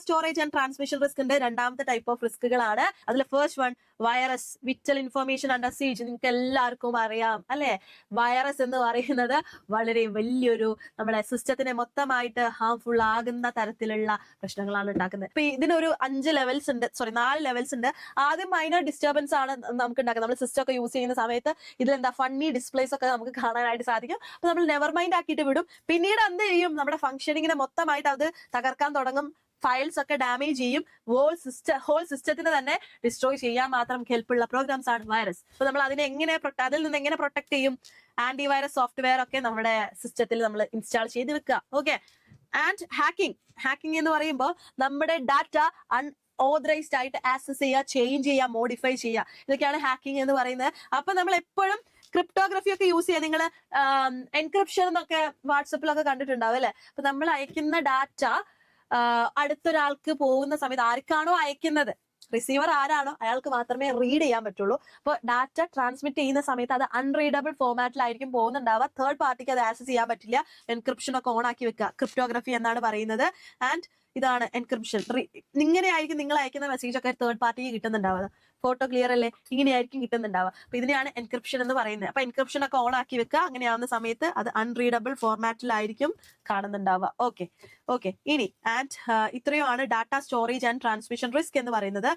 Storage and transmission risk ഉണ്ട്. രണ്ടാമത്തെ type of റിസ്കുകളാണ്. അതിൽ first one virus, vital information under siege. നിങ്ങൾക്ക് എല്ലാവർക്കും അറിയാം അല്ലെ, വൈറസ് എന്ന് പറയുന്നത് വളരെ വലിയൊരു നമ്മുടെ സിസ്റ്റത്തിനെ മൊത്തമായിട്ട് ഹാംഫുൾ ആകുന്ന തരത്തിലുള്ള പ്രശ്നങ്ങളാണ് ഉണ്ടാക്കുന്നത്. ഇപ്പൊ ഇതിനൊരു 4 ലെവൽസ് ഉണ്ട്. ആദ്യം മൈനർ ഡിസ്റ്റർബൻസ് ആണ് നമുക്ക് ഉണ്ടാക്കുന്നത്. നമ്മൾ സിസ്റ്റം ഒക്കെ യൂസ് ചെയ്യുന്ന സമയത്ത് ഇതിലെന്താ ഫണ്ണി ഡിസ്പ്ലേസ് ഒക്കെ നമുക്ക് കാണാനായിട്ട് സാധിക്കും. അപ്പൊ നമ്മൾ നെവർ മൈൻഡ് ആക്കിയിട്ട് വിടും. പിന്നീട് എന്ത് ചെയ്യും, നമ്മുടെ ഫംഗ്ഷനിങ്ങിനെ മൊത്തമായിട്ട് അത് തകർക്കാൻ തുടങ്ങും. ഫയൽസ് ഒക്കെ ഡാമേജ് ചെയ്യും. ഹോൾ സിസ്റ്റത്തിനെ തന്നെ ഡിസ്ട്രോയ് ചെയ്യാൻ മാത്രം ഹെൽപ്പുള്ള പ്രോഗ്രാംസ് ആണ് വൈറസ്. അപ്പൊ നമ്മൾ അതിൽ നിന്ന് എങ്ങനെ പ്രൊട്ടക്ട് ചെയ്യും? ആന്റിവൈറസ് സോഫ്റ്റ്വെയർ ഒക്കെ നമ്മുടെ സിസ്റ്റത്തിൽ നമ്മൾ ഇൻസ്റ്റാൾ ചെയ്ത് വെക്കുക. ഓക്കെ. ആൻഡ് ഹാക്കിംഗ് എന്ന് പറയുമ്പോൾ നമ്മുടെ ഡാറ്റ ഓതറൈസ്ഡ് ആയിട്ട് ആക്സസ് ചെയ്യുക, ചേഞ്ച് ചെയ്യുക, മോഡിഫൈ ചെയ്യുക, ഇതൊക്കെയാണ് ഹാക്കിംഗ് എന്ന് പറയുന്നത്. അപ്പൊ നമ്മൾ എപ്പോഴും ക്രിപ്റ്റോഗ്രഫി ഒക്കെ യൂസ് ചെയ്യുക. നിങ്ങൾ എൻക്രിപ്ഷൻ എന്നൊക്കെ വാട്സപ്പിലൊക്കെ കണ്ടിട്ടുണ്ടാവും അല്ലെ. അപ്പൊ നമ്മൾ അയക്കുന്ന ഡാറ്റ അടുത്തൊരാൾക്ക് പോകുന്ന സമയത്ത് ആർക്കാണോ അയക്കുന്നത്, റിസീവർ ആരാണോ അയാൾക്ക് മാത്രമേ റീഡ് ചെയ്യാൻ പറ്റുള്ളൂ. അപ്പോൾ ഡാറ്റ ട്രാൻസ്മിറ്റ് ചെയ്യുന്ന സമയത്ത് അത് അൺറീഡബിൾ ഫോർമാറ്റിലായിരിക്കും പോകുന്നുണ്ടാവുക. തേർഡ് പാർട്ടിക്ക് അത് ആക്സസ് ചെയ്യാൻ പറ്റില്ല. എൻക്രിപ്ഷൻ ഒക്കെ ഓൺ ആക്കി വെക്കുക, ക്രിപ്റ്റോഗ്രഫി എന്നാണ് പറയുന്നത്. ആൻഡ് ഇതാണ് എൻക്രിപ്ഷൻ. ഇങ്ങനെയായിരിക്കും നിങ്ങൾ അയക്കുന്ന മെസ്സേജ് ഒക്കെ തേർഡ് പാർട്ടിക്ക് കിട്ടുന്നുണ്ടാവുക. ഫോട്ടോ ക്ലിയർ അല്ലേ, ഇങ്ങനെയായിരിക്കും കിട്ടുന്നുണ്ടാവുക. അപ്പൊ ഇതിനെയാണ് എൻക്രിപ്ഷൻ എന്ന് പറയുന്നത്. അപ്പൊ എൻക്രിപ്ഷൻ ഒക്കെ ഓൺ ആക്കി വെക്കുക. അങ്ങനെയാവുന്ന സമയത്ത് അത് അൺറീഡബിൾ ഫോർമാറ്റിലായിരിക്കും കാണുന്നുണ്ടാവുക. ഓക്കെ. ഇനി ആൻഡ് ഇത്രയുമാണ് data storage and transmission risk എന്ന് പറയുന്നത്.